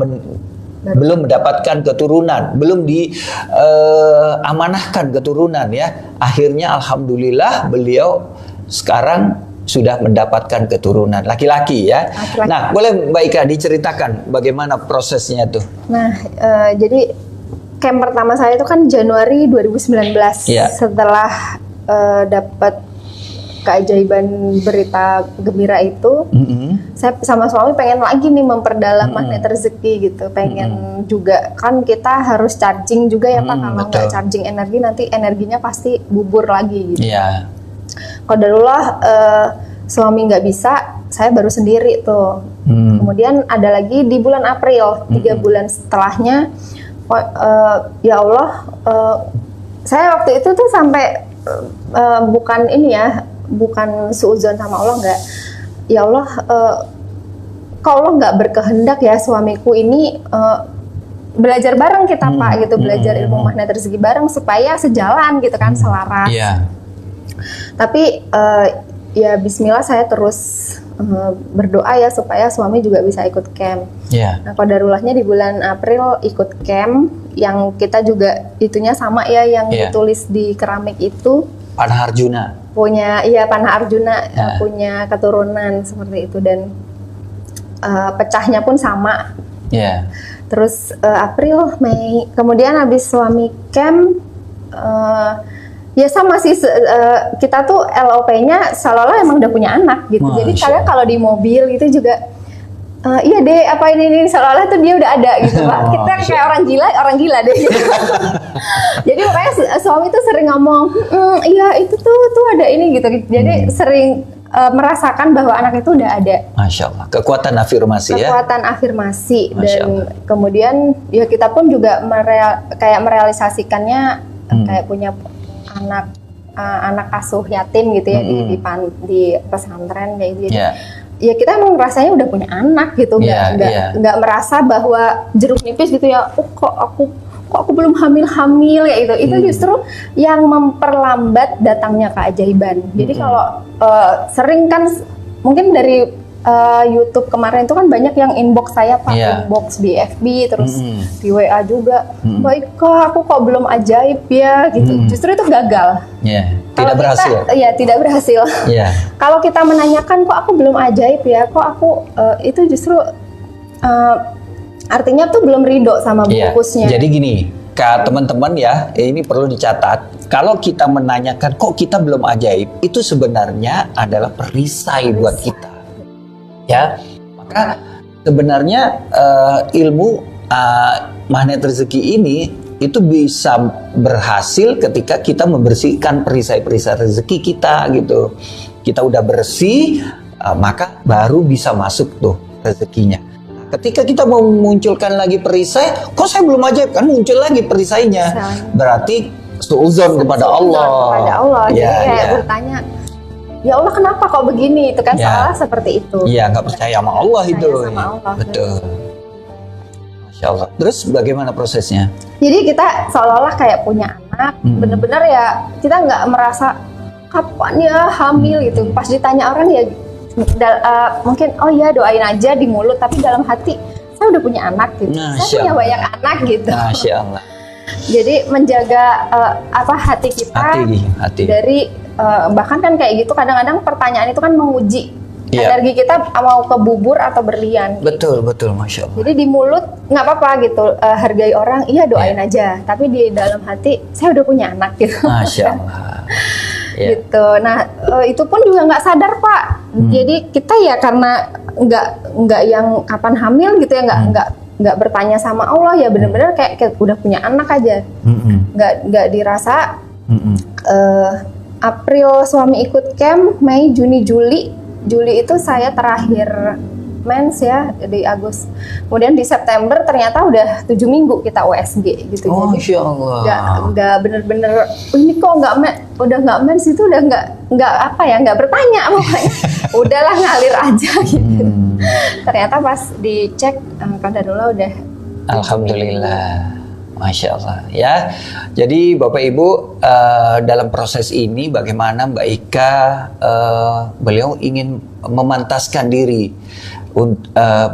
belum mendapatkan keturunan, belum diamanahkan keturunan ya. Akhirnya alhamdulillah beliau sekarang sudah mendapatkan keturunan laki-laki ya. Nah, boleh Mbak Ika diceritakan bagaimana prosesnya tuh? Nah, jadi camp pertama saya itu kan Januari 2019. Setelah dapat keajaiban berita gembira itu, saya sama suami pengen lagi nih memperdalam magnet rezeki gitu. Pengen juga, kan kita harus charging juga ya Pak. Kalau nggak charging energi, nanti energinya pasti bubur lagi gitu. Qadarullah suami nggak bisa, saya baru sendiri tuh. Kemudian ada lagi di bulan April, 3 bulan setelahnya, ya Allah, saya waktu itu tuh sampai bukan ini ya, bukan suudzon sama Allah, nggak. Ya Allah, kalau nggak berkehendak ya suamiku ini belajar bareng kita Pak gitu, belajar ilmu magnet rezeki bareng supaya sejalan gitu kan, selaras. Tapi ya Bismillah saya terus berdoa ya supaya suami juga bisa ikut camp. Nah, qadarulahnya di bulan April ikut camp, yang kita juga itunya sama ya, yang ditulis di keramik itu. Panah Arjuna. Panah Arjuna punya keturunan seperti itu, dan pecahnya pun sama. Terus April, Mei, kemudian habis suami camp, ya sama sih, kita tuh LOP-nya seolah-olah emang udah punya anak gitu. Jadi kalian kalau di mobil gitu juga, iya deh, apa ini seolah-olah tuh dia udah ada gitu Pak. Kita kayak orang gila deh. Jadi makanya suami tuh sering ngomong, iya itu tuh ada ini gitu. Jadi sering merasakan bahwa anak itu udah ada. Masya Allah, kekuatan afirmasi ya. Kekuatan afirmasi. Dan kemudian ya kita pun juga kayak merealisasikannya, kayak punya anak asuh yatim gitu ya, di pesantren kayak gitu. Ya kita emang rasanya udah punya anak gitu, nggak merasa bahwa jeruk nipis gitu ya. Kok aku belum hamil ya itu. Itu justru yang memperlambat datangnya keajaiban. Jadi kalau sering kan mungkin dari YouTube kemarin itu kan banyak yang inbox saya Pak, inbox di FB, terus di WA juga, Mbak Ika, aku kok belum ajaib ya gitu. Justru itu gagal. Tidak berhasil. Tidak berhasil. Kalau kita menanyakan kok aku belum ajaib ya, kok aku itu justru artinya tuh belum ridho sama bungkusnya. Jadi gini, teman-teman ya, ini perlu dicatat. Kalau kita menanyakan kok kita belum ajaib, itu sebenarnya adalah perisai buat kita. Ya, maka sebenarnya ilmu magnet rezeki ini itu bisa berhasil ketika kita membersihkan perisai-perisai rezeki kita gitu. Kita udah bersih, maka baru bisa masuk tuh rezekinya. Ketika kita mau memunculkan lagi perisai, kok saya belum ajaib, kan muncul lagi perisainya. Berarti suudzon kepada Allah. Kepada Allah. Jadi kayak bertanya, ya Allah kenapa kok begini? Itu kan salah seperti itu. Iya, nggak percaya sama Allah itu. Sama Allah. Betul. Masya Allah. Terus bagaimana prosesnya? Jadi kita seolah-olah kayak punya anak, bener-bener ya kita nggak merasa kapan ya hamil gitu. Pas ditanya orang ya mungkin oh ya doain aja di mulut, tapi dalam hati saya udah punya anak gitu. Saya punya banyak anak gitu. Masya Allah. Jadi menjaga hati kita hati. dari bahkan kan kayak gitu kadang-kadang pertanyaan itu kan menguji energi kita mau ke bubur atau berlian. Betul, Masya Allah. Jadi di mulut nggak apa-apa gitu, hargai orang, iya doain aja. Tapi di dalam hati, saya udah punya anak gitu. Masya Allah. Gitu. Nah itu pun juga nggak sadar Pak. Jadi kita ya karena nggak yang kapan hamil gitu ya, nggak bertanya sama Allah ya, benar-benar kayak udah punya anak aja. Nggak dirasa. April suami ikut camp, Mei, Juni, Juli itu saya terakhir mens ya di Agustus. Kemudian di September ternyata udah 7 minggu kita USG gitu. Oh, jadi Masya Allah. Nggak bener-bener ini kok udah nggak mens itu udah nggak bertanya pokoknya. Udahlah ngalir aja gitu. Ternyata pas dicek kadarullah udah. Alhamdulillah. Masya Allah ya. Jadi Bapak Ibu dalam proses ini bagaimana Mbak Ika beliau ingin memantaskan diri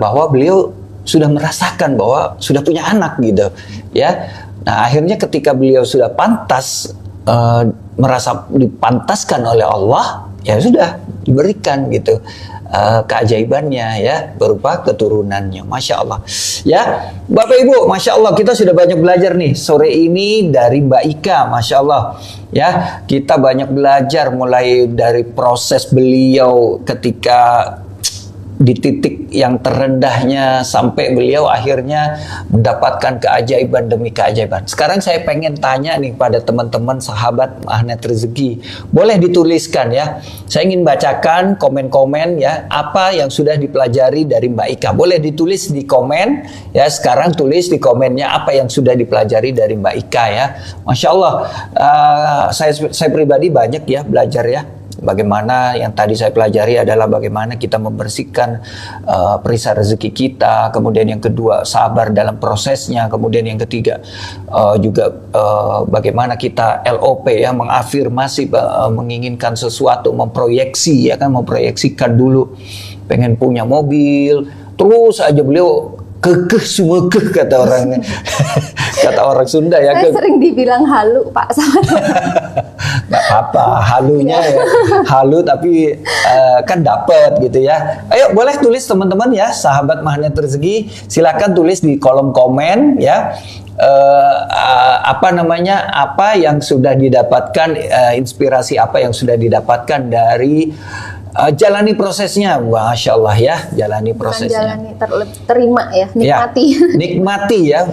bahwa beliau sudah merasakan bahwa sudah punya anak gitu ya. Nah akhirnya ketika beliau sudah pantas merasa dipantaskan oleh Allah, ya sudah diberikan gitu keajaibannya ya berupa keturunannya. Masya Allah ya Bapak Ibu, Masya Allah kita sudah banyak belajar nih sore ini dari Mbak Ika. Masya Allah ya, kita banyak belajar mulai dari proses beliau ketika di titik yang terendahnya sampai beliau akhirnya mendapatkan keajaiban demi keajaiban. Sekarang saya pengen tanya nih pada teman-teman sahabat magnet rezeki, boleh dituliskan ya. Saya ingin bacakan komen-komen ya, apa yang sudah dipelajari dari Mbak Ika. Boleh ditulis di komen ya. Sekarang tulis di komennya apa yang sudah dipelajari dari Mbak Ika ya. Masya Allah, saya pribadi banyak ya belajar ya. Bagaimana yang tadi saya pelajari adalah bagaimana kita membersihkan perisai rezeki kita. Kemudian yang kedua sabar dalam prosesnya. Kemudian yang ketiga juga bagaimana kita LOP ya, mengafirmasi, menginginkan sesuatu, memproyeksi ya kan, memproyeksikan dulu pengen punya mobil. Terus aja beliau kekeh semua kata orang kata orang Sunda ya. Saya sering dibilang halu Pak sama nggak apa-apa, halunya ya halu tapi kan dapat gitu ya. Ayo boleh tulis teman-teman ya, sahabat magnet rezeki, silakan tulis di kolom komen ya. Apa yang sudah didapatkan, inspirasi apa yang sudah didapatkan dari jalani prosesnya. Masya Allah ya, jalani prosesnya. Jalani, terima ya, nikmati. Ya, nikmati ya,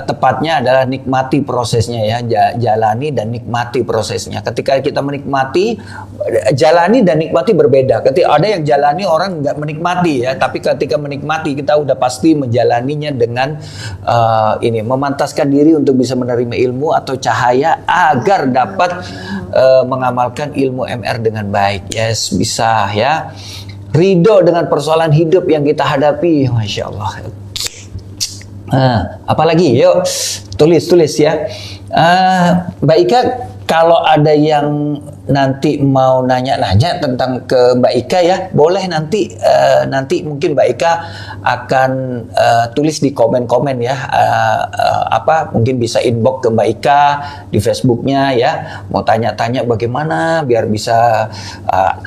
tepatnya adalah nikmati prosesnya ya, jalani dan nikmati prosesnya. Ketika kita menikmati, jalani dan nikmati berbeda. Ketika ada yang jalani orang nggak menikmati ya, tapi ketika menikmati kita udah pasti menjalaninya dengan memantaskan diri untuk bisa menerima ilmu atau cahaya agar dapat mengamalkan ilmu MR dengan baik. Yes, bisa ya. Ridho dengan persoalan hidup yang kita hadapi. Masya Allah. Apalagi? Yuk, tulis ya. Mbak Ika, kalau ada yang nanti mau nanya-nanya tentang ke Mbak Ika ya, boleh nanti mungkin Mbak Ika akan tulis di komen-komen ya, mungkin bisa inbox ke Mbak Ika di Facebooknya ya, mau tanya-tanya bagaimana biar bisa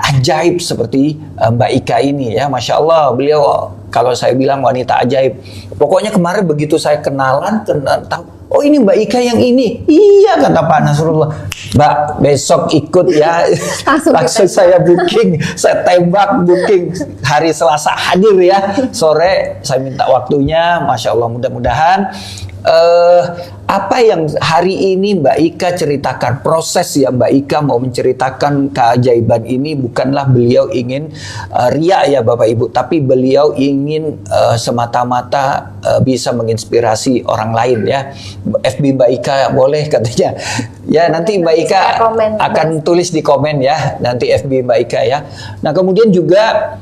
ajaib seperti Mbak Ika ini ya. Masya Allah, beliau kalau saya bilang wanita ajaib. Pokoknya kemarin begitu saya kenalan tahu oh ini Mbak Ika yang ini. Iya kata Pak Nasrullah. Mbak besok ikut ya. Langsung saya booking, saya tembak booking hari Selasa hadir ya. Sore saya minta waktunya, Masya Allah mudah-mudahan apa yang hari ini Mbak Ika ceritakan, proses ya Mbak Ika mau menceritakan keajaiban ini bukanlah beliau ingin riya ya Bapak Ibu, tapi beliau ingin semata-mata bisa menginspirasi orang lain ya. FB Mbak Ika boleh katanya. Ya nanti Mbak Ika akan tulis di komen ya, nanti FB Mbak Ika ya. Nah kemudian juga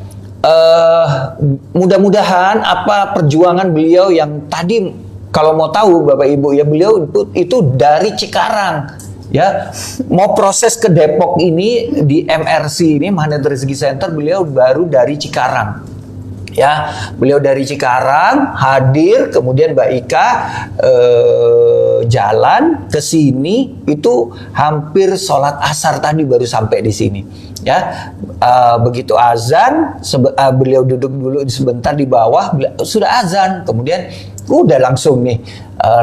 mudah-mudahan apa perjuangan beliau yang tadi, kalau mau tahu Bapak Ibu ya, beliau itu dari Cikarang ya, mau proses ke Depok ini di MRC ini Magnet Rezeki Center, beliau baru dari Cikarang ya, beliau dari Cikarang hadir, kemudian Mbak Ika jalan ke sini itu hampir sholat asar tadi baru sampai di sini ya. Begitu azan beliau duduk dulu sebentar di bawah, sudah azan, kemudian udah langsung nih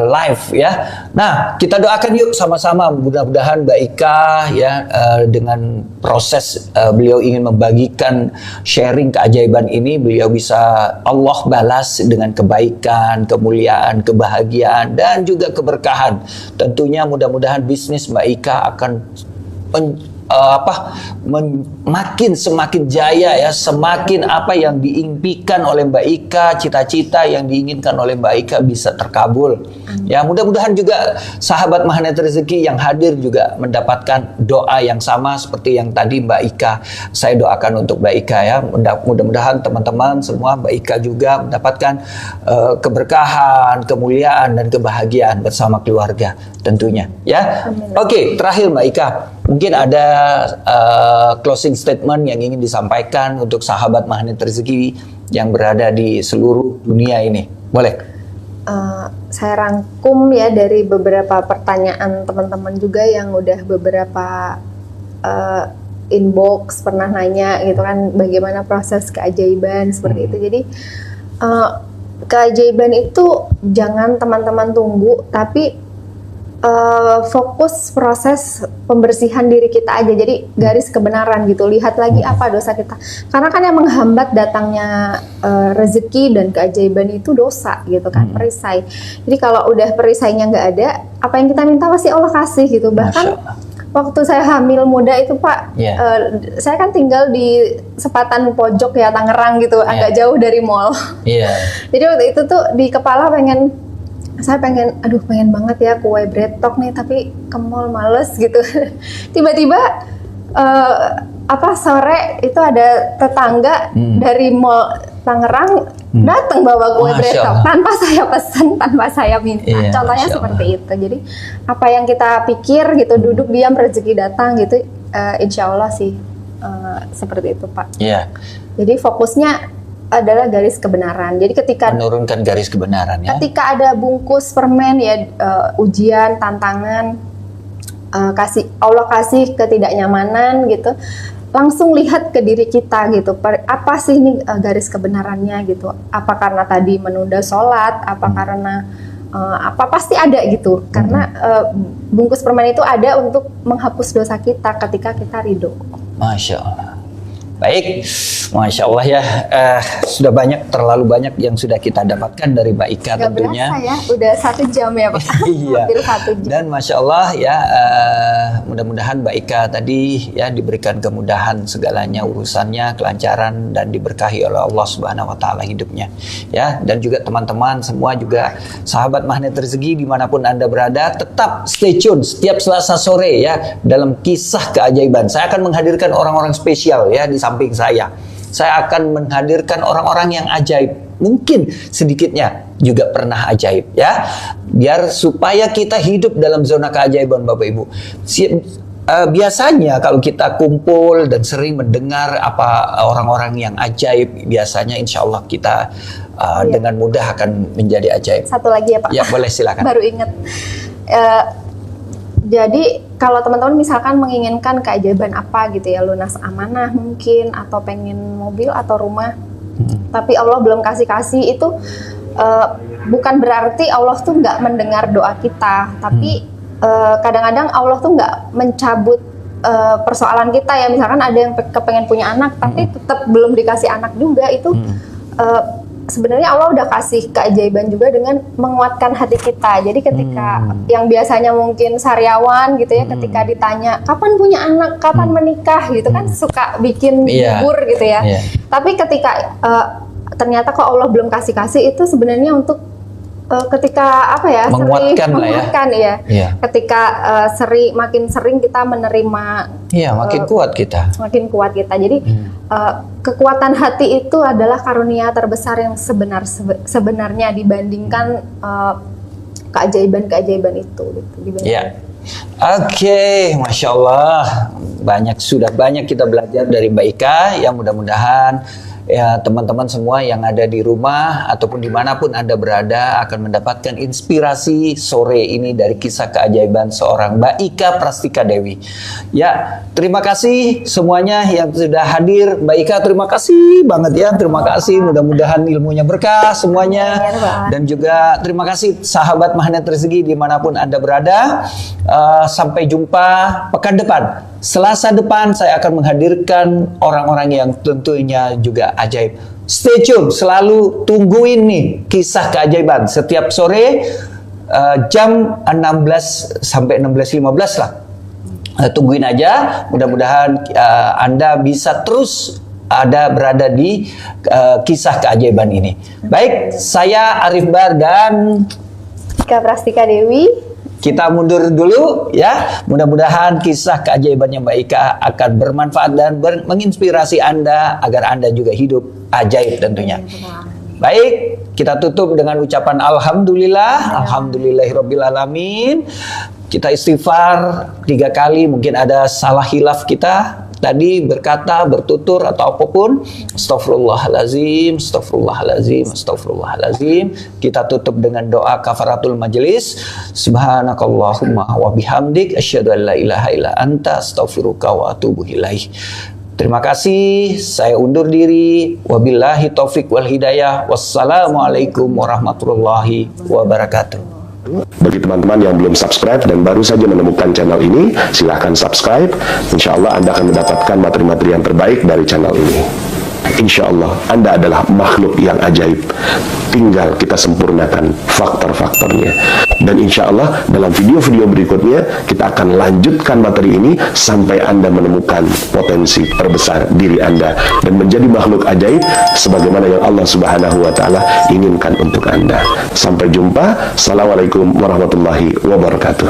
live ya. Nah kita doakan yuk sama-sama, mudah-mudahan Mbak Ika ya dengan proses beliau ingin membagikan sharing keajaiban ini, beliau bisa Allah balas dengan kebaikan, kemuliaan, kebahagiaan dan juga keberkahan. Tentunya mudah-mudahan bisnis Mbak Ika akan makin semakin jaya ya, semakin apa yang diimpikan oleh Mbak Ika, cita-cita yang diinginkan oleh Mbak Ika bisa terkabul. Ya mudah-mudahan juga sahabat Magnet Rezeki yang hadir juga mendapatkan doa yang sama seperti yang tadi Mbak Ika. Saya doakan untuk Mbak Ika ya, mudah-mudahan teman-teman semua, Mbak Ika juga mendapatkan keberkahan, kemuliaan dan kebahagiaan bersama keluarga tentunya ya. Oke, terakhir Mbak Ika, mungkin ada closing statement yang ingin disampaikan untuk sahabat Magnet Rezeki yang berada di seluruh dunia ini. Boleh? Saya rangkum ya dari beberapa pertanyaan teman-teman juga yang udah beberapa inbox pernah nanya gitu kan, bagaimana proses keajaiban seperti itu. Jadi keajaiban itu jangan teman-teman tunggu, tapi fokus proses pembersihan diri kita aja. Jadi garis kebenaran gitu, lihat lagi apa dosa kita, karena kan yang menghambat datangnya rezeki dan keajaiban itu dosa gitu kan, perisai. Jadi kalau udah perisainya nggak ada, apa yang kita minta pasti Allah kasih gitu. Bahkan waktu saya hamil muda itu Pak, saya kan tinggal di sepatan pojok ya Tangerang gitu, agak jauh dari mall. Jadi waktu itu tuh di kepala saya pengen banget ya kue bretok nih, tapi ke mall males gitu. Tiba-tiba sore itu ada tetangga dari mall Tangerang datang bawa kue bretok tanpa saya pesan, tanpa saya minta. Contohnya seperti itu. Jadi apa yang kita pikir gitu, duduk diam rezeki datang gitu, insya Allah sih seperti itu Pak. Jadi fokusnya adalah garis kebenaran. Jadi ketika menurunkan garis kebenaran ya. Ketika ada bungkus permen ya, ujian, tantangan, Allah kasih ketidaknyamanan gitu, langsung lihat ke diri kita gitu. Apa sih ini garis kebenarannya gitu? Apa karena tadi menunda sholat? Apa karena pasti ada gitu. Karena bungkus permen itu ada untuk menghapus dosa kita ketika kita ridho. Masya Allah. Baik, Masya Allah ya, sudah terlalu banyak yang sudah kita dapatkan dari Mbak Ika tentunya. Berasa ya, udah 1 jam ya Pak. Hampir 1 jam. Dan Masya Allah ya, mudah-mudahan Mbak Ika tadi ya diberikan kemudahan segalanya, urusannya, kelancaran dan diberkahi oleh Allah Subhanahu Wa Taala hidupnya. Ya, dan juga teman-teman semua juga sahabat Magnet Rezeki dimanapun Anda berada, tetap stay tune setiap Selasa sore ya dalam kisah keajaiban. Saya akan menghadirkan orang-orang spesial ya di samping saya. Saya akan menghadirkan orang-orang yang ajaib. Mungkin sedikitnya juga pernah ajaib ya. Biar supaya kita hidup dalam zona keajaiban Bapak Ibu. Biasanya kalau kita kumpul dan sering mendengar apa orang-orang yang ajaib, biasanya insya Allah kita dengan mudah akan menjadi ajaib. Satu lagi ya Pak. Ya boleh silakan. Baru ingat. Jadi kalau teman-teman misalkan menginginkan keajaiban apa gitu ya, lunas amanah mungkin, atau pengen mobil atau rumah, tapi Allah belum kasih itu bukan berarti Allah tuh nggak mendengar doa kita, tapi kadang-kadang Allah tuh nggak mencabut persoalan kita ya. Misalkan ada yang kepengen punya anak tapi tetap belum dikasih anak juga, itu sebenarnya Allah udah kasih keajaiban juga dengan menguatkan hati kita. Jadi ketika yang biasanya mungkin sariawan gitu ya, ketika ditanya kapan punya anak, kapan menikah gitu kan, suka bikin gugur gitu ya. Tapi ketika ternyata kok Allah belum kasih itu sebenarnya untuk ketika apa ya, menguatkan ya. Ketika makin sering kita menerima, makin kuat kita. Jadi kekuatan hati itu adalah karunia terbesar yang sebenarnya dibandingkan keajaiban-keajaiban itu. Oke, Masya Allah, sudah banyak kita belajar dari Mbak Ika. Yang mudah-mudahan ya teman-teman semua yang ada di rumah ataupun dimanapun Anda berada akan mendapatkan inspirasi sore ini dari kisah keajaiban seorang Mbak Ika Prastika Dewi. Ya, terima kasih semuanya yang sudah hadir. Mbak Ika, terima kasih banget ya, terima kasih. Mudah-mudahan ilmunya berkah semuanya. Dan juga terima kasih sahabat Magnet Rezeki dimanapun Anda berada. Sampai jumpa pekan depan. Selasa depan saya akan menghadirkan orang-orang yang tentunya juga ajaib. Stay tune, selalu tungguin nih kisah keajaiban setiap sore jam 16 sampai 16.15 lah. Tungguin aja, mudah-mudahan Anda bisa terus berada di kisah keajaiban ini. Baik, saya Arif Bar dan Ika Prastika Dewi. Kita mundur dulu ya. Mudah-mudahan kisah keajaibannya Mbak Ika akan bermanfaat dan menginspirasi Anda agar Anda juga hidup ajaib tentunya. Baik, kita tutup dengan ucapan Alhamdulillah, Alhamdulillahirabbil alamin. Kita istighfar 3 kali, mungkin ada salah hilaf kita tadi berkata, bertutur atau apapun. Astaghfirullahalazim, astaghfirullahalazim, astaghfirullahalazim. Kita tutup dengan doa kafaratul majelis. Subhanakallahumma wa bihamdik asyhadu an la ilaha illa anta astaghfiruka wa atubu ilaih. Terima kasih, saya undur diri. Wabillahi taufik wal hidayah. Wassalamualaikum warahmatullahi wabarakatuh. Bagi teman-teman yang belum subscribe dan baru saja menemukan channel ini, silahkan subscribe. Insya Allah Anda akan mendapatkan materi-materi yang terbaik dari channel ini. Insya Allah Anda adalah makhluk yang ajaib. Tinggal kita sempurnakan faktor-faktornya. Dan insya Allah dalam video-video berikutnya kita akan lanjutkan materi ini sampai Anda menemukan potensi terbesar diri Anda dan menjadi makhluk ajaib sebagaimana yang Allah Subhanahu wa Ta'ala inginkan untuk Anda. Sampai jumpa. Assalamualaikum warahmatullahi wabarakatuh.